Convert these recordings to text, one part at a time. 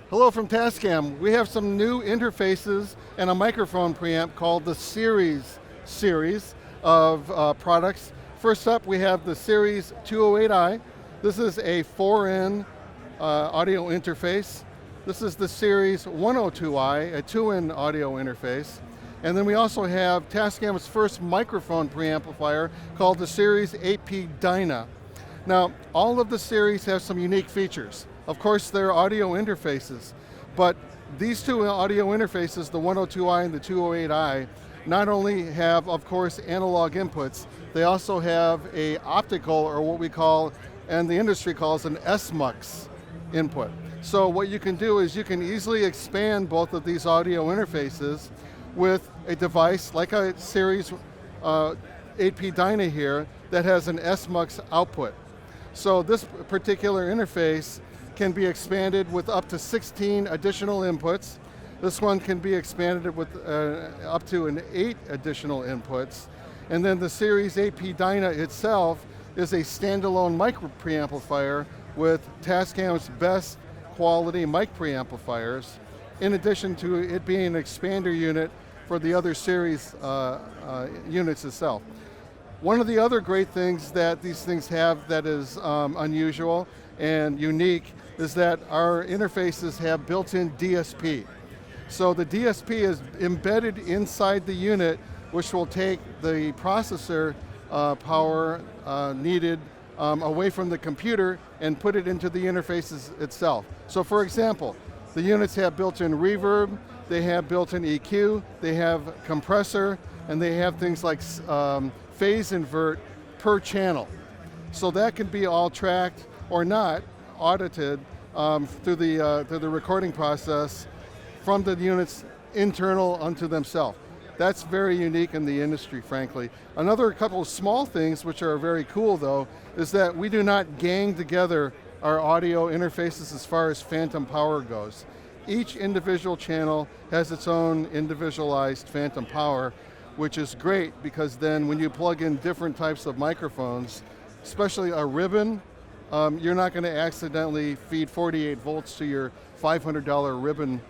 Hello from Tascam. We have some new interfaces and a microphone preamp called the series of products. First up, we have the Series 208i. This is a 4-in audio interface. This is the Series 102i, a 2-in audio interface. And then we also have Tascam's first microphone preamplifier called the Series 8P Dyna. Now, all of the series have some unique features. Of course, they're audio interfaces, but these two audio interfaces, the 102i and the 208i, not only have, of course, analog inputs, they also have a optical, or what we call, and the industry calls, an SMUX input. So what you can do is you can easily expand both of these audio interfaces with a device like a Series 8P Dyna here that has an SMUX output. So this particular interface can be expanded with up to 16 additional inputs. This one can be expanded with up to 8 additional inputs. And then the Series 8P Dyna itself is a standalone mic preamplifier with Tascam's best quality mic preamplifiers, in addition to it being an expander unit for the other series units itself. One of the other great things that these things have that is unusual and unique is that our interfaces have built-in DSP. So the DSP is embedded inside the unit, which will take the processor power needed away from the computer and put it into the interfaces itself. So for example, the units have built-in reverb, they have built-in EQ, they have compressor, and they have things like phase invert per channel. So that can be all tracked or not, audited through the recording process from the units internal unto themselves. That's very unique in the industry, frankly. Another couple of small things which are very cool though, is that we do not gang together our audio interfaces as far as phantom power goes. Each individual channel has its own individualized phantom power, which is great because then when you plug in different types of microphones, especially a ribbon, you're not going to accidentally feed 48 volts to your $500 ribbon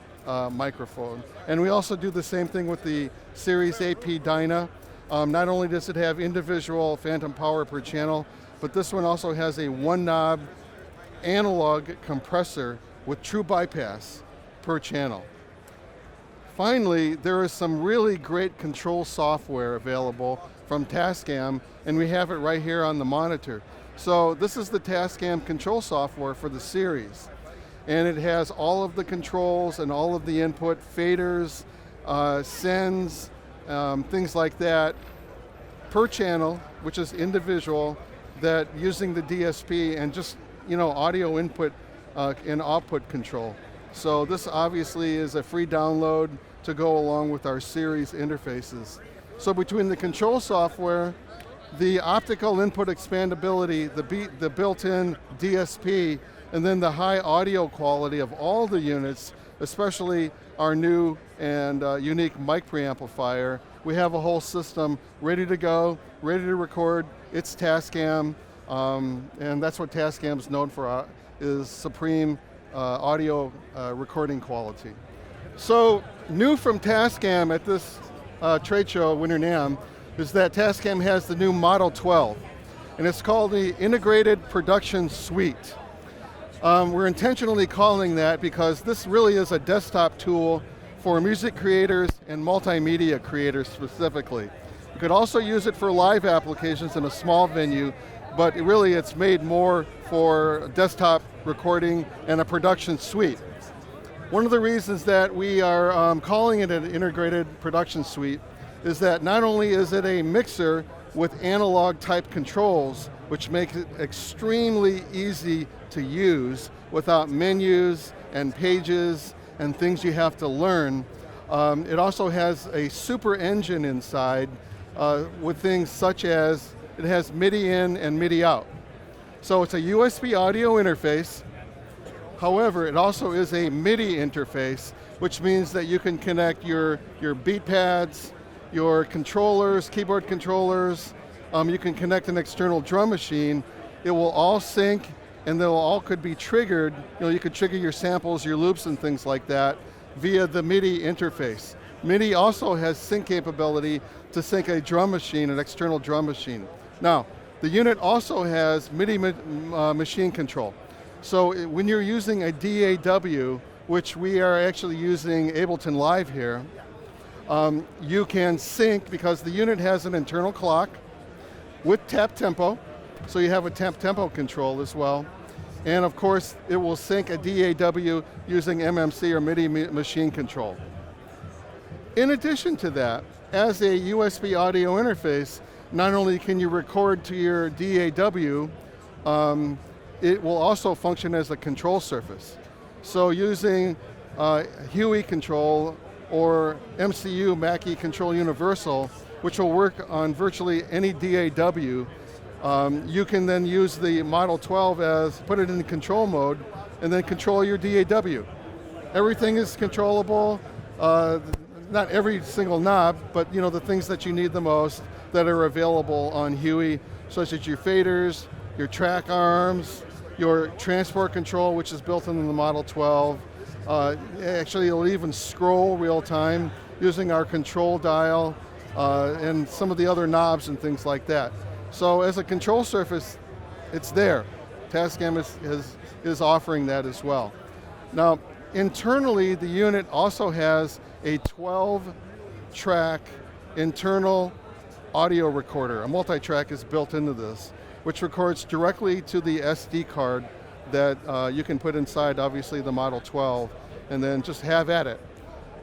microphone. And we also do the same thing with the Series 8P Dyna. Not only does it have individual phantom power per channel, but this one also has a one-knob analog compressor with true bypass per channel. Finally, there is some really great control software available from Tascam, and we have it right here on the monitor. So this is the Tascam control software for the series. And it has all of the controls and all of the input, faders, sends, things like that, per channel, which is individual, that using the DSP and just, audio input and output control. So this obviously is a free download to go along with our series interfaces. So between the control software, the optical input expandability, the built-in DSP, and then the high audio quality of all the units, especially our new and unique mic preamplifier, we have a whole system ready to go, ready to record. It's Tascam, and that's what Tascam's known for, is supreme audio recording quality. So new from Tascam at this trade show, Winter NAMM, is that Tascam has the new Model 12, and it's called the Integrated Production Suite. We're intentionally calling that because this really is a desktop tool for music creators and multimedia creators specifically. You could also use it for live applications in a small venue, but really it's made more for desktop recording and a production suite. One of the reasons that we are calling it an integrated production suite is that not only is it a mixer with analog type controls, which makes it extremely easy to use without menus and pages and things you have to learn. It also has a super engine inside with things such as it has MIDI in and MIDI out. So it's a USB audio interface. However, it also is a MIDI interface, which means that you can connect your beat pads, your controllers, keyboard controllers, you can connect an external drum machine. It will all sync and they'll all could be triggered. You could trigger your samples, your loops and things like that via the MIDI interface. MIDI also has sync capability to sync a drum machine, an external drum machine. Now, the unit also has MIDI machine control. So when you're using a DAW, which we are actually using Ableton Live here, you can sync, because the unit has an internal clock with tap tempo, so you have a tap tempo control as well. And of course, it will sync a DAW using MMC or MIDI machine control. In addition to that, as a USB audio interface, not only can you record to your DAW, it will also function as a control surface. So using HUI control or MCU, Mackie Control Universal, which will work on virtually any DAW, you can then use the Model 12 as, put it in control mode, and then control your DAW. Everything is controllable, not every single knob, but the things that you need the most that are available on HUI, such as your faders, your track arms, your transport control, which is built into the Model 12. Actually, it'll even scroll real time using our control dial and some of the other knobs and things like that. So as a control surface, it's there. Tascam is offering that as well. Now, internally, the unit also has a 12-track internal audio recorder. A multi-track is built into this, which records directly to the SD card that you can put inside, obviously, the Model 12, and then just have at it.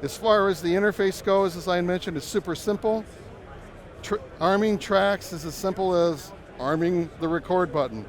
As far as the interface goes, as I mentioned, it's super simple. Arming tracks is as simple as arming the record button.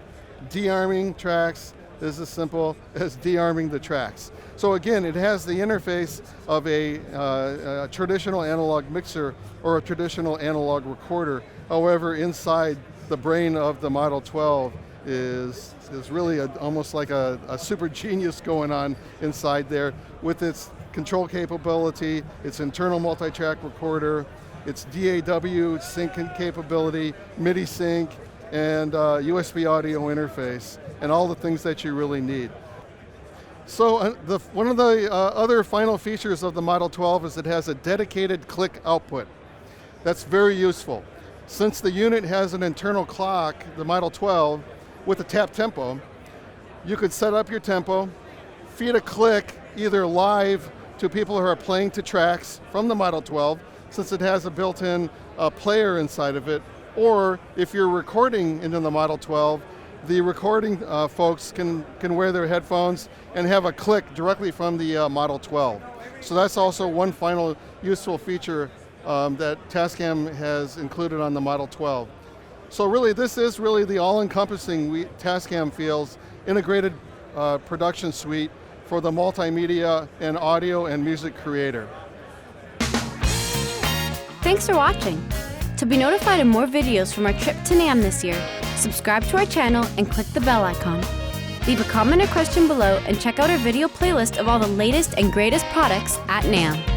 De-arming tracks is as simple as de-arming the tracks. So again, it has the interface of a traditional analog mixer or a traditional analog recorder. However, inside the brain of the Model 12 is really almost like a super genius going on inside there with its control capability, its internal multi-track recorder, its DAW sync capability, MIDI sync, and USB audio interface, and all the things that you really need. So one of the other final features of the Model 12 is it has a dedicated click output. That's very useful. Since the unit has an internal clock, the Model 12, with a tap tempo, you could set up your tempo, feed a click either live to people who are playing to tracks from the Model 12, since it has a built-in player inside of it, or if you're recording into the Model 12, the recording folks can wear their headphones and have a click directly from the Model 12. So that's also one final useful feature that Tascam has included on the Model 12. So really, this is really the all-encompassing, Tascam feels, integrated production suite for the multimedia and audio and music creator. Thanks for watching. To be notified of more videos from our trip to NAMM this year, subscribe to our channel and click the bell icon. Leave a comment or question below and check out our video playlist of all the latest and greatest products at NAMM.